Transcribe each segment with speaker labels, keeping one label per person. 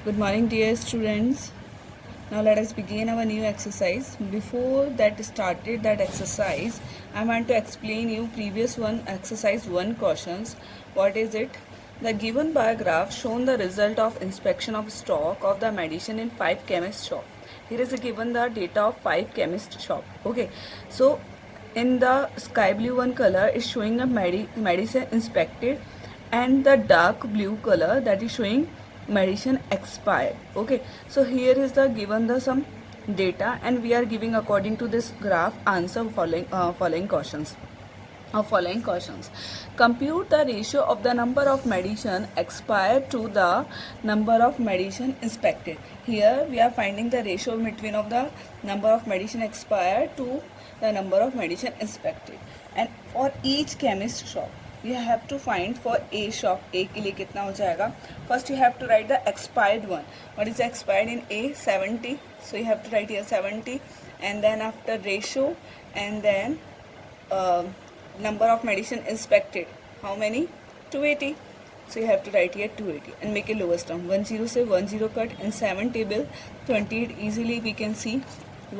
Speaker 1: Good morning, dear students. Now let us begin our new exercise. Before that started that exercise, I want to explain you previous one exercise 1 questions. What is it? The given bar graph shown the result of inspection of stock of the medicine in 5 chemist shop. Here is given the data of 5 chemist shop. Okay, so in the sky blue one color is showing a medicine inspected, and the dark blue color that is showing medicine expired. Okay, so here is the given the some data, and we are giving according to this graph answer following questions. Following questions: compute the ratio of the number of medicine expired to the number of medicine inspected. Here we are finding the ratio between of the number of medicine expired to the number of medicine inspected, and for each chemist shop you have to find. For A shop, A के लिए कितना हो जाएगा? First you have to write the expired one. What is expired in A? 70. So you have to write here 70, and then after ratio, and then number of medicine inspected. How many? 280. So you have to write here 280 and make a lowest term. 10 से 10 cut. In 7 table 28 easily we can see.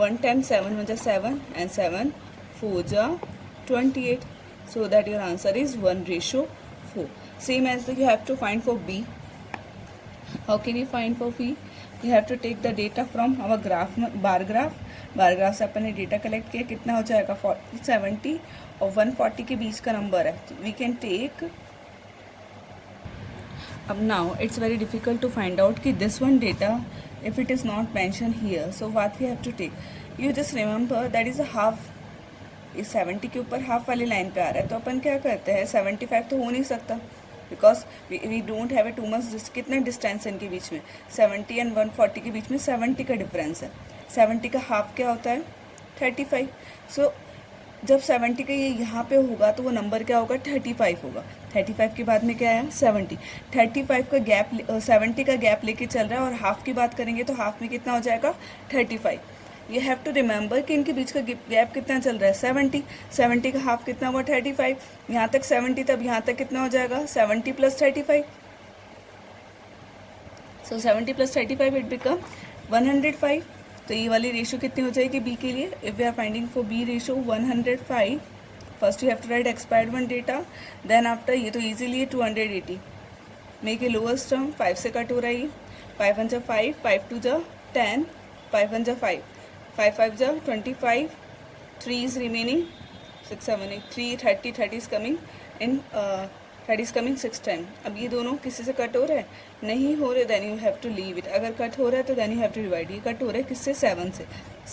Speaker 1: 1 times 7 1 7 and 7 4 28. So that your answer is 1:4. Same as you have to find for B. How can you find for B? You have to take the data from our graph, bar graph. Bar graph से अपन ने data collect किया, कितना हो जाएगा? 40 70 और 140 के बीच का number है. We can take. अब now it's very difficult to find out कि this one data if it is not mention here, so what we have to take. You just remember that is a half. इस 70 के ऊपर half वाली line पे आ रहा है, तो अपन क्या करते हैं, 75 तो हो नहीं सकता because we don't have a too much. कितना डिस्टेंस है इनके बीच में? 70 एंड 140 के बीच में 70 का डिफरेंस है. 70 का हाफ क्या होता है? 35. सो जब 70 का ये यहाँ पे होगा तो वो नंबर क्या होगा? 35 होगा. 35 के बाद में क्या है? 70. 35 का गैप 70 का गैप लेके चल रहा है, और हाफ की बात करेंगे तो हाफ में कितना हो जाएगा? 35. यू हैव टू रिमेंबर कि इनके बीच का गैप कितना चल रहा है? 70. 70 का हाफ कितना हुआ? 35. यहाँ तक 70, तब यहाँ तक कितना हो जाएगा? 70 + 35. सो 70 + 35 इट बिकम 105. तो ये वाली रेशो कितनी हो जाएगी बी के लिए? If we are finding for b ratio 105, first you have to write expired one data, then after ये तो easily 280. Make a lowest term. 5 से कट हो रहा है. 5 1 5, 5 2 10, 5 1 5, 5 5 25, 3 is remaining, 6 7 8, 3 30, 30 is coming in 30 is coming 6 10. अब ये दोनों किसी से कट हो रहे हैं? नहीं हो रहे, then you have to leave it. अगर कट हो रहा है तो then you have to divide. ये कट हो रहा है किससे? 7 से.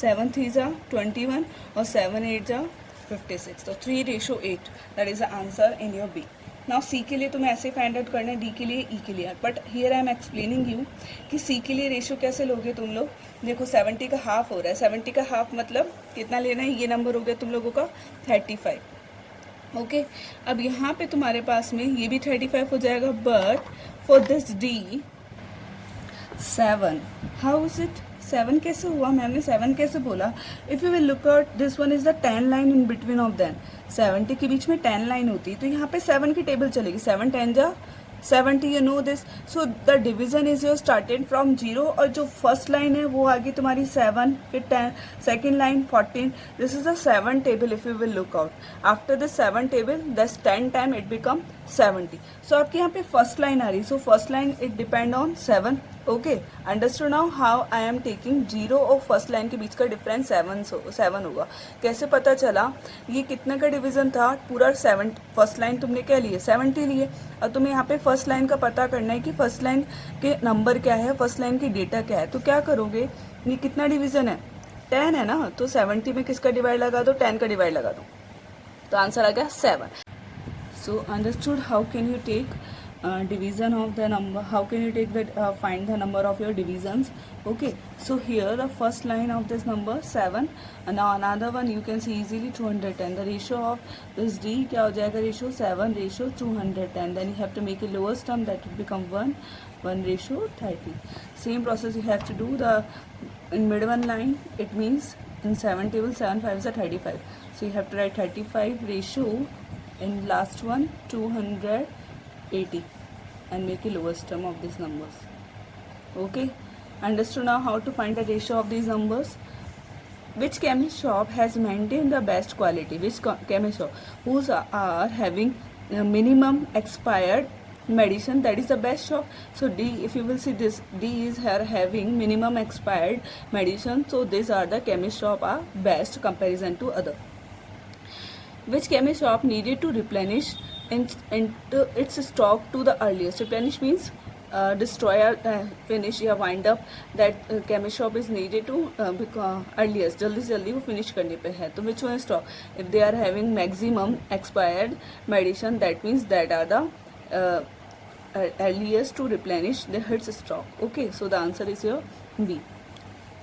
Speaker 1: 7 3 21 और 7 8 56. तो 3:8. That is the answer in your b. Now c के लिए तुम्हें ऐसे फाइंड आउट करना है, डी के लिए, ई के लिए. But here I am explaining you कि सी के लिए रेशो कैसे लोगे तुम लोग. देखो 70 का हाफ हो रहा है. 70 का हाफ मतलब कितना लेना है? ये नंबर हो गया तुम लोगों का 35. ओके, अब यहाँ पे तुम्हारे पास में ये भी 35 हो जाएगा. But for this D 7, how is it? 7 कैसे हुआ? मैम ने 7 कैसे बोला? If you will look out this one is the 10 line in between of them. 70 के बीच में 10 लाइन होती है, तो यहाँ पे 7 की टेबल चलेगी. 7 10 70, you know this. So the division is your started from 0, और जो फर्स्ट लाइन है वो आ गई तुम्हारी 7, फिर 10, second line 14. This is the 7 table. If you will look out after the 7 table दस 10 टाइम इट बिकम 70. सो आपके यहाँ पे फर्स्ट लाइन आ रही. So first line it depend on 7. Okay, understood now how I am taking 0 और first line के बीच का difference 7 होगा. कैसे पता चला? ये कितने का डिवीजन था? पूरा 7. फर्स्ट लाइन तुमने क्या लिए? 70 लिए. और तुम्हें यहाँ पे फर्स्ट लाइन का पता करना है कि फर्स्ट लाइन के नंबर क्या है, फर्स्ट लाइन की डेटा क्या है. तो क्या करोगे? ये कितना डिवीजन है? 10 है ना. तो 70 में किसका डिवाइड लगा दो? 10 का डिवाइड लगा दो. तो आंसर आ गया 7. So understood how can you take division of the number, how can you take the find the number of your divisions. Okay, so here the first line of this number 7, and now another one you can see easily 210. The ratio of this D क्या हो जाएगा? ratio 7:210. then you have to make a lowest term, that will become 1:30. Same process you have to do the in mid one line. It means in 7 table 7 5 is 35, so you have to write 35 ratio in last one 280 and make a lowest term of these numbers. Okay, understood now how to find the ratio of these numbers. Which chemist shop has maintained the best quality? Which chemist shop who's are having minimum expired medicine, that is the best shop. So D, if you will see this, D is here having minimum expired medicine, so these are the chemist shop are best comparison to other. Which chemist shop needed to replenish into its stock to the earliest? Replenish means destroy or finish या wind up. That chemist shop is needed to earliest, जल्दी से जल्दी वो finish करने पे है. तो which one is stock? If they are having maximum expired medicine, that means that are the earliest to replenish the its stock. Okay, so the answer is here B.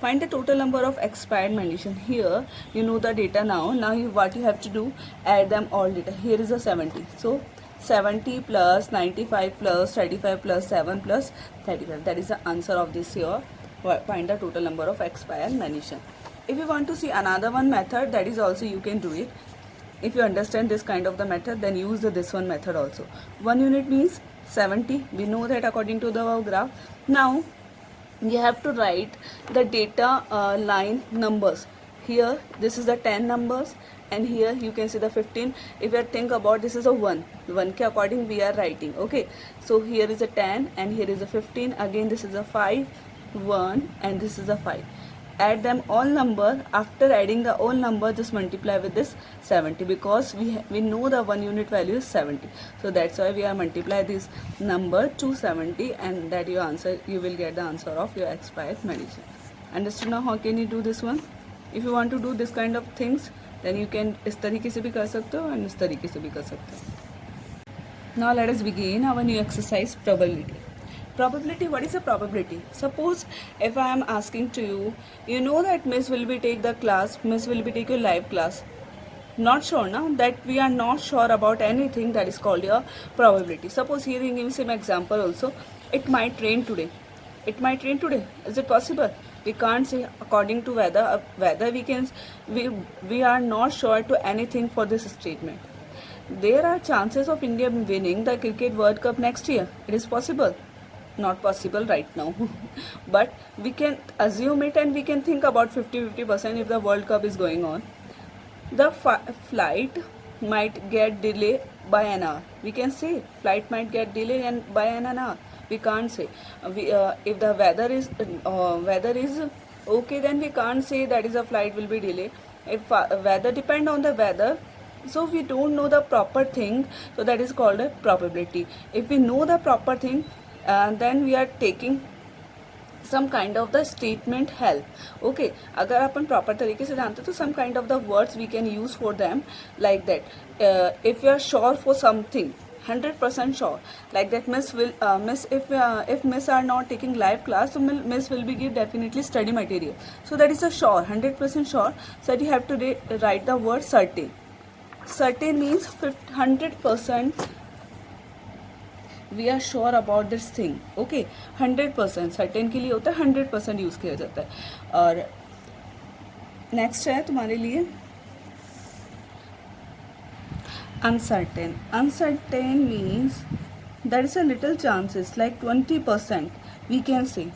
Speaker 1: Find the total number of expired medicine. Here you know the data now. Now what you have to do, add them all data. Here is a 70. So 70 plus 95 plus 35 plus 7 plus 35. That is the answer of this here. Find the total number of expired medicine. If you want to see another one method, that is also you can do it. If you understand this kind of the method, then use this one method also. 1 unit means 70. We know that according to the graph. Now you have to write the data line numbers. Here this is the 10 numbers, and here you can see the 15. If you think about, this is a 1 ke according we are writing. Okay, so here is a 10 and here is a 15. Again this is a 5, 1, and this is a 5. Add them all number. After adding the all number, just multiply with this 70, because we know the 1 unit value is 70. So that's why we are multiply this number to 70, and that your answer, you will get the answer of your expired medicine. Understood now how can you do this one? If you want to do this kind of things, then you can इस तरीके से भी कर सकते हो and इस तरीके से भी कर सकते हो. Now let us begin our new exercise, probability. Probability, what is a probability? Suppose if I am asking to you, you know that Miss will be take the class, Miss will be take your live class. Not sure now, that we are not sure about anything, that is called your probability. Suppose here you give some example also. It might rain today. It might rain today. Is it possible? We can't say according to weather. Whether we are not sure to anything for this statement. There are chances of India winning the Cricket World Cup next year. It is possible. Not possible right now. But we can assume it, and we can think about 50-50% if the World Cup is going on. The flight might get delayed by an hour. We can say flight might get delayed and by an hour. We can't say. If the weather is okay, then we can't say that is a flight will be delayed. If weather depend on the weather, so we don't know the proper thing, so that is called a probability. If we know the proper thing, then we are taking some kind of the statement help. Okay, अगर अपन proper तरीके से जानते तो some kind of the words we can use for them, like that. If you are sure for something, 100% sure, like that Miss will if Miss are not taking live class, so Miss will be give definitely study material. So that is a sure, 100% sure. So that you have to write the word certain. Certain means 100% we are sure about this thing. Okay, 100% certain के लिए होता है 100% use किया जाता है. और next है तुम्हारे लिए uncertain. Uncertain means there is a little chances, like 20% we can say.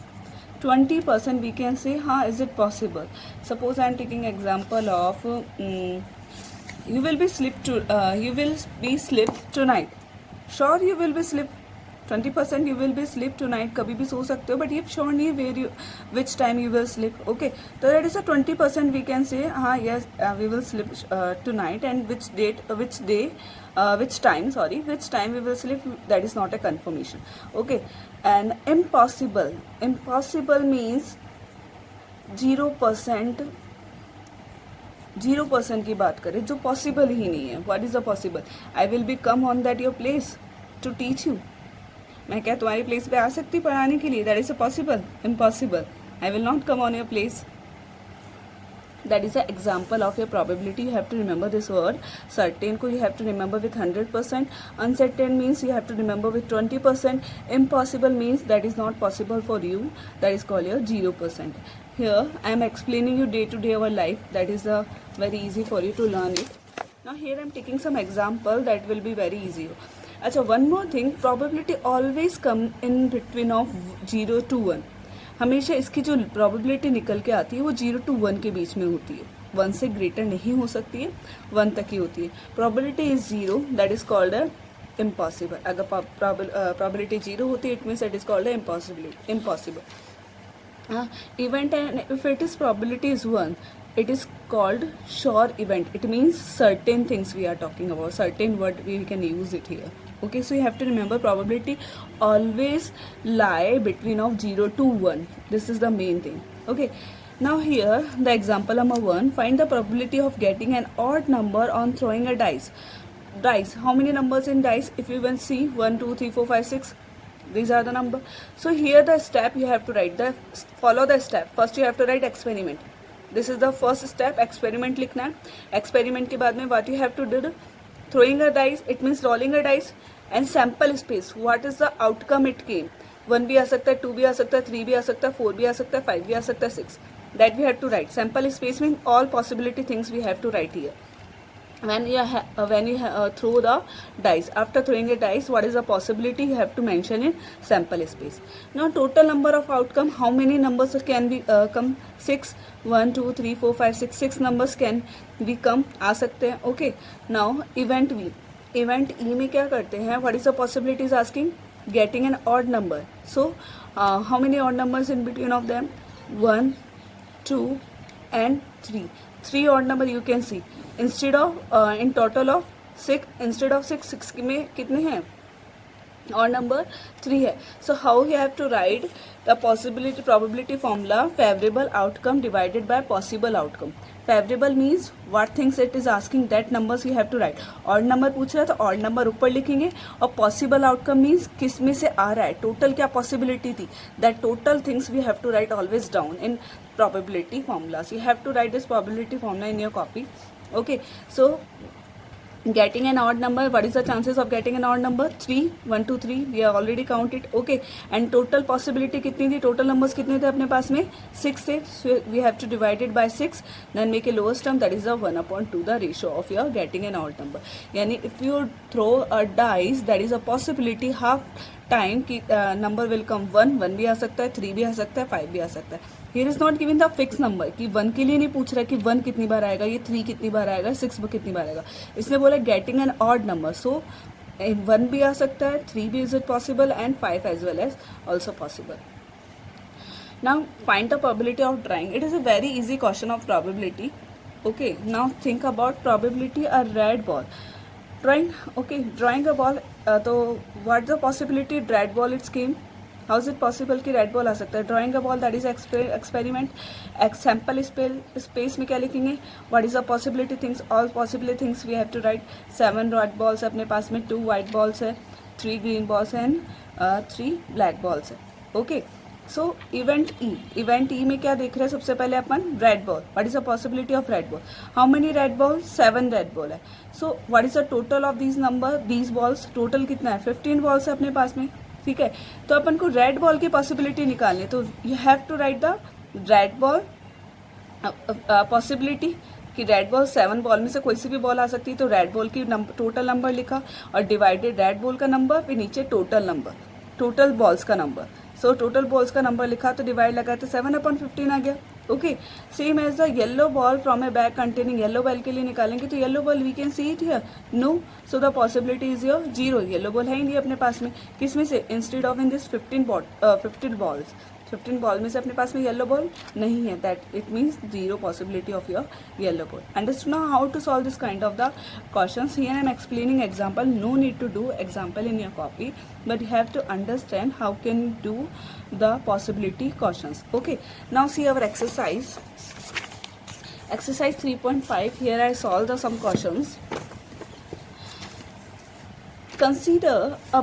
Speaker 1: 20% we can say, is it possible? Suppose I am taking example of you will be sleep tonight. Sure, you will be sleep 20% you will be sleep tonight. कभी भी सो सकते हो, but ये sure नहीं है which time you will sleep. Okay, so that is a 20% we can say, yes, we will sleep tonight, and which time we will sleep, that is not a confirmation. Okay, and impossible means 0%. 0% की बात करें जो possible ही नहीं है. What is the possible? I will be come on that your place to teach you. मैं क्या तुम्हारी place पे आ सकती पढ़ाने के लिए? That is a possible. Impossible. I will not come on your place. That is an example of your probability. You have to remember this word. Certain को you have to remember with 100%. Uncertain means you have to remember with 20%. Impossible means that is not possible for you. That is called your 0%. Here I am explaining you day to day our life. That is very easy for you to learn it. Now here I am taking some example that will be very easy. Achha, one more thing, probability always come in between of 0 to 1. हमेशा इसकी जो probability निकल के आती है वो 0 to 1 के बीच में होती है, 1 से ग्रेटर नहीं हो सकती है, 1 तक ही होती है. Probability is 0, that is called a impossible. अगर प्रोबेबिलिटी 0 होती है, it means it is called a impossible. Event, and if it is probability is 1, it is called sure event. It means certain things we are talking about, certain word we can use it here. Okay, so you have to remember probability always lie between of 0 to 1. This is the main thing. Okay, now here the example number 1, find the probability of getting an odd number on throwing a dice. How many numbers in dice? If you will see 1 2 3 4 5 6, these are the number. So here the step you have to write, follow the step. First you have to write experiment. This is the first step, experiment लिखना है. Experiment के बाद में what you have to do, throwing a dice, it means rolling a dice, and sample space, what is the outcome it came. 1 भी आ सकता है, 2 भी आ सकता है, 3 भी आ सकता है, 4 भी आ सकता है, 5 भी आ सकता है, 6. That we have to write. Sample space means all possibility things we have to write here. When you throw the dice, after throwing a dice, what is the possibility you have to mention in sample space. Now total number of outcome, how many numbers can be come? 6. 1 2 3 4 5 6, 6 numbers can be come, आ सकते हैं. Okay, now event E में क्या करते हैं, what is the possibility is asking, getting an odd number. So how many odd numbers in between of them? 1 2 and 3. 3 odd number you can see. Instead of in total of 6, instead of 6 में कितने हैं, odd number 3 है. So how you have to write the probability formula, favorable outcome divided by possible outcome. Favorable means what things it is asking, that numbers you have to write. odd number पूछ रहा है तो odd number ऊपर लिखेंगे, और possible outcome means किस में से आ रहा है, total क्या possibility थी, that total things we have to write always down in probability formulas. You have to write this probability formula in your copy. Okay, so getting an odd number, what is the chances of getting an odd number? 3, 1 2 3, we have already counted. Okay, and total possibility कितनी थी, total numbers कितने थे अपने पास में, 6 थे. So we have to divide it by 6, then make a lowest term, that is the 1/2, the ratio of your getting an odd number. यानी if you throw a dice, that is a possibility half time कि number will come 1 भी आ सकता है, 3 भी आ सकता है, 5 भी आ सकता है. Here is not given the fixed number कि 1 के लिए नहीं पूछ रहा कि 1 कितनी बार आएगा, ये 3 कितनी बार आएगा, 6 कितनी बार आएगा. इसने बोला getting an odd number. So 1 भी आ सकता है, 3 भी is it possible, and 5 as well as also possible. Now find the probability of drawing. It is a very easy question of probability. Okay, now think about probability a red ball. Drawing a ball. तो what the possibility red ball it came? How is it possible कि red ball आ सकता है? Drawing a ball, that is experiment. Sample space में क्या लिखेंगे, what is the possibility things, all possibility things we have to write. 7 red balls है अपने पास में, 2 वाइट बॉल्स है, 3 green balls and 3 black balls है. ओके, सो इवेंट ई में क्या देख रहे हैं, सबसे पहले अपन red ball. What is the possibility of red ball, how many red ball, 7 red ball है. So what is the total of these number, these balls, total कितना है, 15 बॉल्स है अपने पास में. ठीक है, तो अपन को रेड बॉल की पॉसिबिलिटी निकालनी, तो you have to write the red ball possibility कि रेड बॉल 7 बॉल में से कोई सी भी बॉल आ सकती है, तो रेड बॉल की टोटल नंबर लिखा, और डिवाइडेड रेड बॉल का नंबर, फिर नीचे टोटल नंबर, टोटल बॉल्स का नंबर. सो टोटल बॉल्स का नंबर लिखा, तो डिवाइड लगा तो 7/15 आ गया. Okay, same as the yellow ball from a bag containing, yellow ball के लिए निकालेंगे तो yellow ball we can see it here, no. So the possibility is your 0. Yellow ball है ही नहीं अपने पास में, किसमें से, instead of in this 15 balls, 15 ball में से अपने पास में येलो बॉल नहीं है, that it means 0 possibility of your yellow ball. Understood now how to solve this kind of the questions. Here I am explaining example, no need to do example in your copy, but you have to understand how can you do the possibility questions. Okay, now see our exercise 3.5. here I solve some questions. Consider a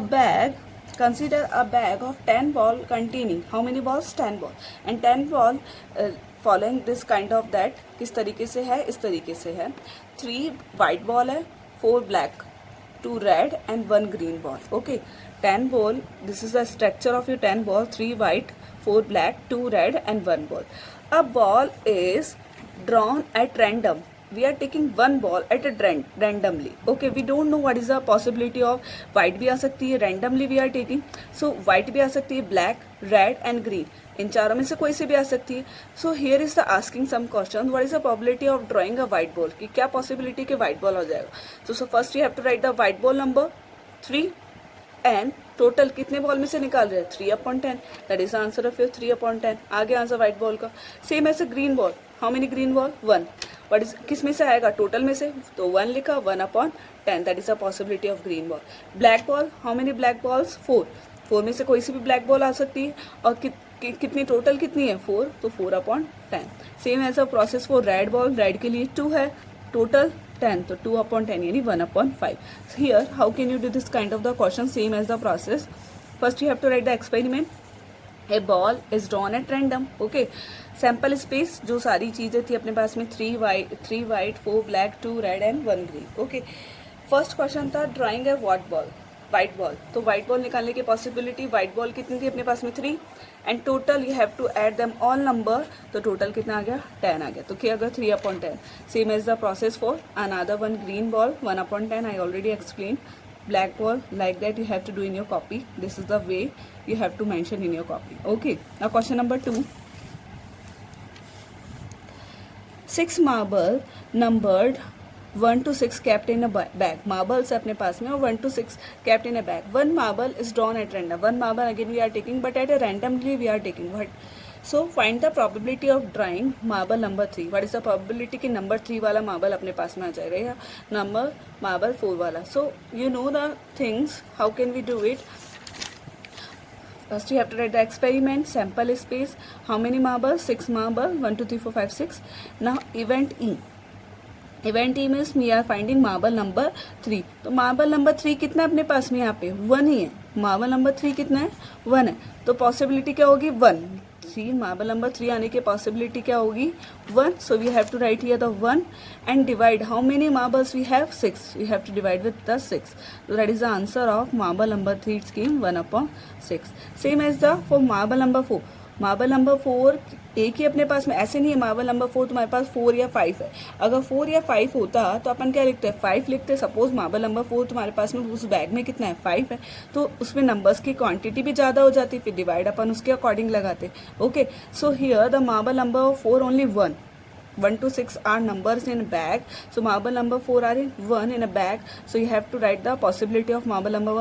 Speaker 1: bag of 10 ball containing how many balls, 10 ball, and 10 ball following this kind of that. किस तरीके से है, इस तरीके से है. 3 white ball है, 4 black, 2 red and 1 green ball. Okay, 10 ball, this is the structure of your 10 ball, 3 white, 4 black, 2 red and 1 ball. A ball is drawn at random. We are taking one ball at a randomly. Okay, we don't know what is the possibility of white भी आ सकती है, randomly we are taking. So white भी आ सकती है, black, red and green. इन चारों में से कोई सी भी आ सकती है. So here is the asking some question, what is the probability of drawing a white ball, कि क्या पॉसिबिलिटी कि व्हाइट बॉल हो जाएगा. So first you have to write the white ball number 3 and total कितने ball में से निकाल रहे हैं 3/10. That is the answer of your 3/10. आगे आंसर व्हाइट बॉल का. सेम ऐसे green ball, how many green ball 1. But किस में से आएगा टोटल में से, तो 1 लिखा 1/10. That is the possibility of green ball. Black ball, how many black balls 4 में से कोई सी भी ब्लैक बॉल आ सकती है. और कितनी टोटल कितनी है 4, तो 4/10. सेम ऐसा process for red ball, red के लिए 2 है, टोटल 10, तो 2/10 यानी 1/5. Here how can you do this kind of the question, same as the process. First you have to write the experiment. A ball is drawn at random. Okay, sample space जो सारी चीजें थी अपने पास में 3 white 4 black 2 red and 1 green. Okay, first question था drawing है white ball. तो व्हाइट बॉल निकालने की पॉसिबिलिटी, व्हाइट बॉल कितनी थी अपने पास में 3 and total you have to add them all number. तो टोटल कितना आ गया 10 आ गया. तो क्या अगर 3/10. Same as the process for another one green ball 1/10. I already explain. Black ball like that you have to do in your copy. This is the way you have to mention in your copy. Okay, now question number 2. 6 marble numbered 1 to 6 kept in a bag. Marbles अपने पास में और 1 to 6 kept in a bag. One marble is drawn at random. One marble again we are taking, but at a randomly we are taking. What? So find the probability of drawing marble number 3. What is the probability कि number 3 वाला marble अपने पास में आ जाएगा या number marble 4 वाला. So you know the things. How can we do it? First you have to write the experiment, sample space. How many marbles? 6 marble. 1 2 3 4 5 6. Now event E. Event E means we are finding marble number 3. तो marble number 3 कितना है अपने पास में, यहाँ पे 1 ही है. Marble number 3 कितना है 1 है. तो पॉसिबिलिटी क्या होगी 1. 3 मार्बल नंबर 3 आने की पॉसिबिलिटी क्या होगी 1. So we have to write here the 1 and divide. How many marbles we have 6. We have to divide with the 6. So that is the answer of marble number 3 scheme 1/6. Same as the for marble number 4. Marble number 4 एक ही अपने पास में, ऐसे नहीं है marble number 4 तुम्हारे पास 4 या 5 है. अगर 4 या 5 होता तो अपन क्या लिखते हैं 5 लिखते. सपोज मार्बल नंबर 4 तुम्हारे पास में उस बैग में कितना है 5 है, तो उसमें नंबर्स की क्वांटिटी भी ज़्यादा हो जाती, फिर डिवाइड अपन उसके अकॉर्डिंग लगाते. Okay, so here the marble number 4 only 1 to 6 are numbers in bag. So marble number 4 are in 1 in a bag. So you have to write the possibility of marble number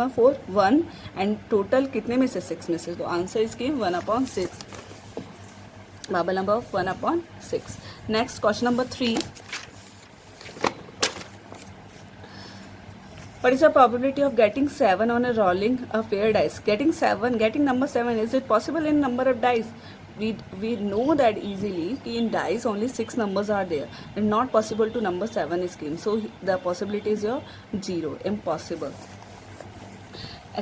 Speaker 1: 1 and total कितने में से 6 में से. तो answer इसकी 1/6. marble number 1/6. Next question number 3. What is the probability of getting 7 on a rolling a pair dice? Getting number 7, is it possible in number of dice? We know that easily कि in dice only 6 numbers are there and not possible to number 7 scheme. So the possibility is your 0, impossible.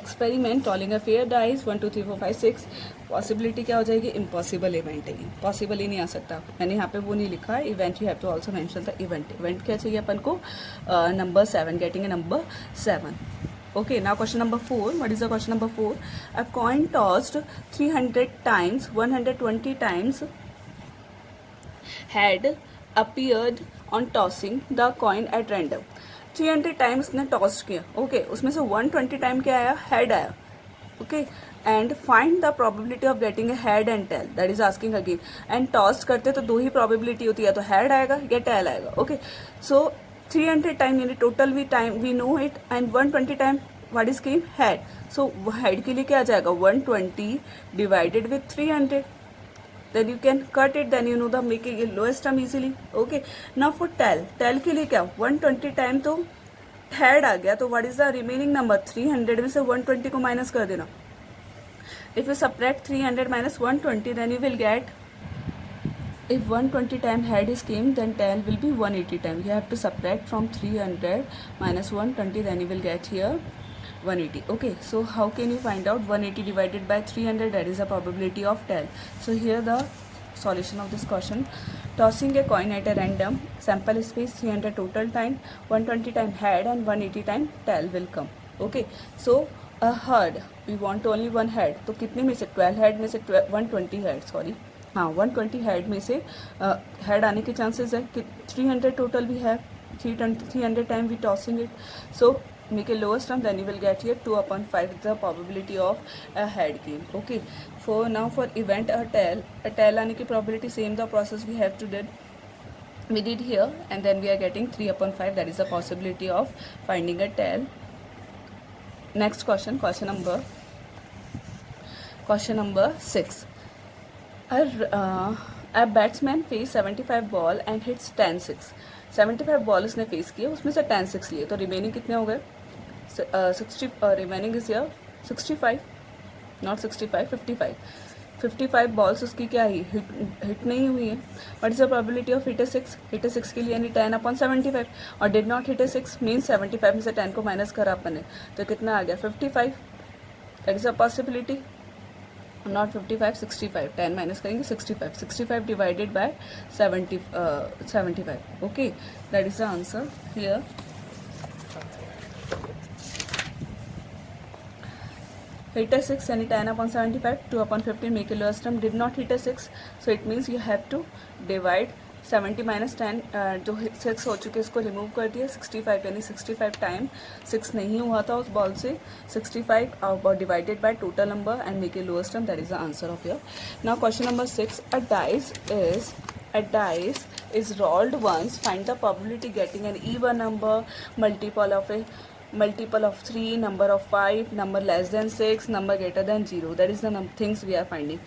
Speaker 1: Experiment rolling a pair dice 1 2 3 4 5 6. Possibility क्या हो जाएगी impossible event है. Possible ही नहीं आ सकता. मैंने यहाँ पे वो नहीं लिखा है event. You have to also mention the event क्या चाहिए अपन को number 7, getting a number 7. Okay, now question number 4. What is the question number 4? A coin tossed 300 times, 120 times had appeared on tossing the coin at random. 300 times ने toss किया. Okay, उसमें से 120 time क्या आया हेड आया. Okay, and find the probability of getting a head and tail. That is asking again. And toss करते तो 2 ही probability होती है, तो हेड आएगा या टेल आएगा. ओके, सो 300 टाइम यानी total we know it and 120 time what is came head. So head के लिए क्या आ जाएगा 120 divided with 300. Then you can cut it, then you know the making lowest term easily. Okay, now for tail के लिए क्या 120 time तो head आ गया, तो what is the remaining number 300 में से 120 को माइनस कर देना. If you subtract 300 minus 120 then you will get, if 120 time head is came then tail will be 180 time. You have to subtract from 300 minus 120, then you will get here 180. Okay, so how can you find out 180 divided by 300? That is the probability of tail. So here the solution of this question. Tossing a coin at a random, sample space 300 total time, 120 time head and 180 time tail will come. Okay, so a herd, we want only one head. तो कितने में से 12 head में से 120 head, sorry हाँ 120 head में से head आने के चांसेस है कि 300 टोटल भी है. 300 time we tossing it. So make a lowest term, then you will get here 2/5 the probability of a head game. Okay, for now for event a tail आने की probability same the process we did here, and then we are getting 3/5, that is the possibility of finding a tail. Next question number 6. A batsman faced 75 ball and hits 10-6. 75 ball उसने face किए, उसमें से 10-6 लिए, तो remaining कितने हो गए? 60 remaining is here 65, not 65, 55 balls उसकी क्या ही हिट नहीं हुई है. What is the probability of hit a 6? Hit a 6 के लिए यानी 10/75, और did not hit a 6 means 75 में से 10 को माइनस करा अपन ने, तो कितना आ गया? 55. That is a possibility. Not 55, 65. 10 minus करेंगे 65 divided by 75. Okay, that is the answer here. Hit a 6 यानी 10/75, 2/15 make a lowest term. Did not hit a 6, so it means you have to divide 70 minus 10. जो 6 हो चुके इसको remove कर दिया. 65 यानी 65 time 6 नहीं हुआ था उस बॉल से. 65 divided by total number and make a lowest term. That is the answer of your. Now question number 6. A dice is rolled once. Find the probability getting an even number, multiple of 3, number of 5, number less than 6, number greater than 0. That is the things we are finding.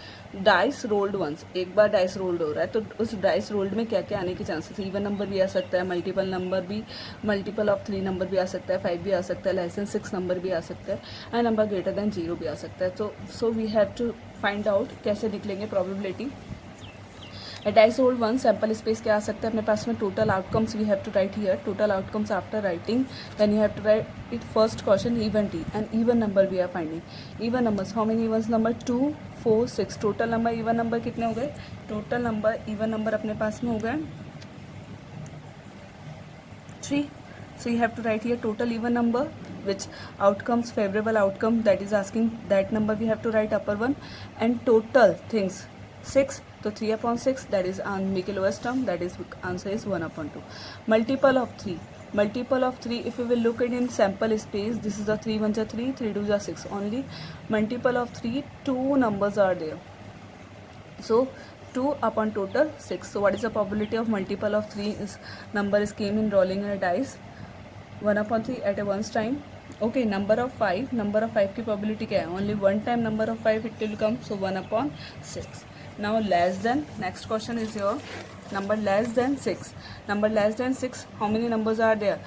Speaker 1: Dice rolled once, एक बार dice rolled हो रहा है, तो उस dice rolled में क्या क्या आने के चांसेस? even नंबर भी आ सकता है, मल्टीपल नंबर भी, मल्टीपल ऑफ 3 नंबर भी आ सकता है, 5 भी आ सकता है, लेस देन 6 नंबर भी आ सकता है, एंड नंबर ग्रेटर देन 0 भी आ सकता है. तो so we have to find out कैसे निकलेंगे probability. A dice rolled once, sample space क्या आ सकता है अपने पास में? Total outcomes we have to write here. Total outcomes after writing, then you have to write it. First question even T, and even number we are finding. Even numbers, how many even number? 2, 4, 6. Total number even number कितने हो गए? Total number even number अपने पास में हो गए 3. So you have to write here total even number, which outcomes, favorable outcome, that is asking that number we have to write upper one, and total things 6. So 3/6, that is make a lowest term, that is answer is 1/2. Multiple of 3. Multiple of 3, if we will look at in sample space, this is the 3 1s are 3, 3 2s are 6. Only multiple of 3, 2 numbers are there. So 2 upon total 6. So what is the probability of multiple of 3 is number is came in rolling a dice? 1/3 at a once time. Okay, number of 5 की probability क्या है? Only one time number of 5 it will come, so 1/6. Now less than, next question is your number less than 6. Number less than 6, how many numbers are there?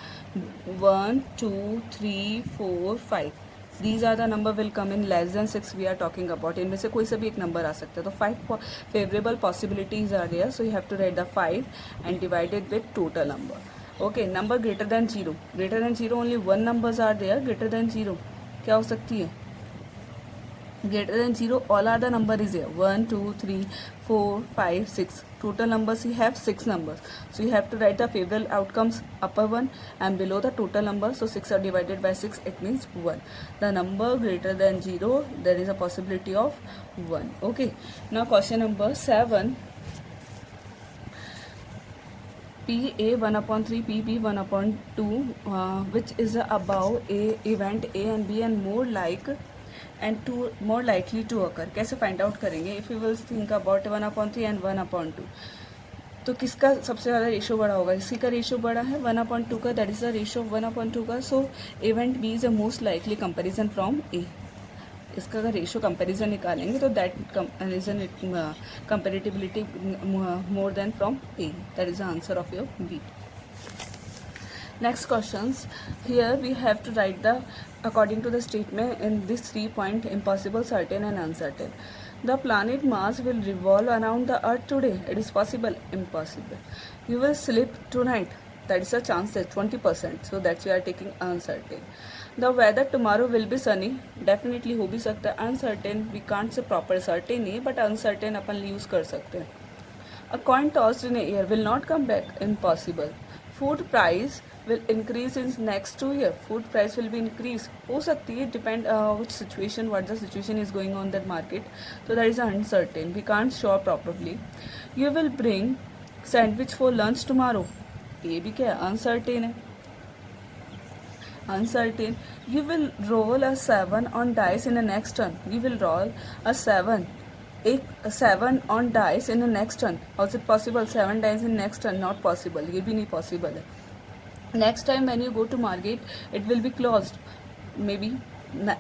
Speaker 1: 1, 2, 3, 4, 5. These are the number will come in less than 6 we are talking about. इनमें से कोई सा भी एक number आ सकता है. तो 5 favorable possibilities are there, so you have to write the 5 and divide it with total number. Okay, number greater than 0. Greater than 0, only one numbers are there. Greater than 0 क्या हो सकती है? Greater than 0, all are the number is here. 1, 2, 3, 4, 5, 6. Total numbers you have 6 numbers. So you have to write the favorable outcomes upper one and below the total number. So 6 are divided by 6, it means 1. The number greater than 0, there is a possibility of 1. Okay. Now question number 7. PA 1/3, PP 1/2, which is above A event A and B and more like and more likely to occur. कैसे find out करेंगे? If you will think about 1/3 and 1/2, तो किसका सबसे ज़्यादा ratio बड़ा होगा? इसी का रेशो बड़ा है 1/2 का, दैट इज़ द रेशो 1/2 का. So event B is a most likely comparison from A. इसका अगर रेशो कंपेरिजन निकालेंगे तो that comparison comparability more than from A. That is the answer of your B. Next questions. Here we have to write the according to the statement in this 3 point: impossible, certain and uncertain. The planet Mars will revolve around the Earth today. It is possible, impossible. You will sleep tonight. That is a chance, that's 20%. So that's we are taking uncertain. The weather tomorrow will be sunny. Definitely हो भी सकता है. Uncertain, we can't say proper certain नहीं, but uncertain upon use कर सकते हैं. A coin tossed in the air will not come back. Impossible. Food price will increase in next 2 years. Food price will be increased. हो सकती है, depend which situation, what the situation is going on that market. So that is uncertain. We can't show properly. You will bring sandwich for lunch tomorrow. ये भी क्या है? Uncertain है. uncertain. You will roll a 7 on dice in the next turn. You will roll a 7. A 7 on dice in the next turn. How is it possible? 7 dice in next turn, not possible. ये भी नहीं possible है. Next time when you go to market, it will be closed. Maybe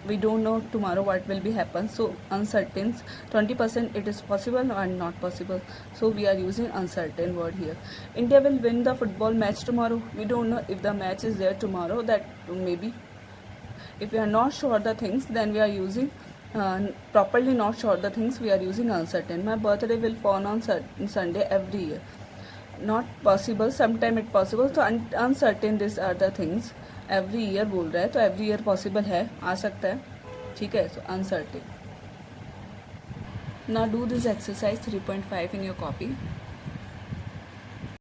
Speaker 1: we don't know tomorrow what will be happen. So uncertain, 20% it is possible and not possible. So we are using uncertain word here. India will win the football match tomorrow. We don't know if the match is there tomorrow. That maybe. If we are not sure the things, then we are using properly not sure the things, we are using uncertain. My birthday will fall on Sunday every year. Not possible, sometime it possible. तो uncertain these are the things. Every year बोल रहा है तो every year possible है, आ सकता है, ठीक है. So uncertain. Now do this exercise 3.5 in your copy.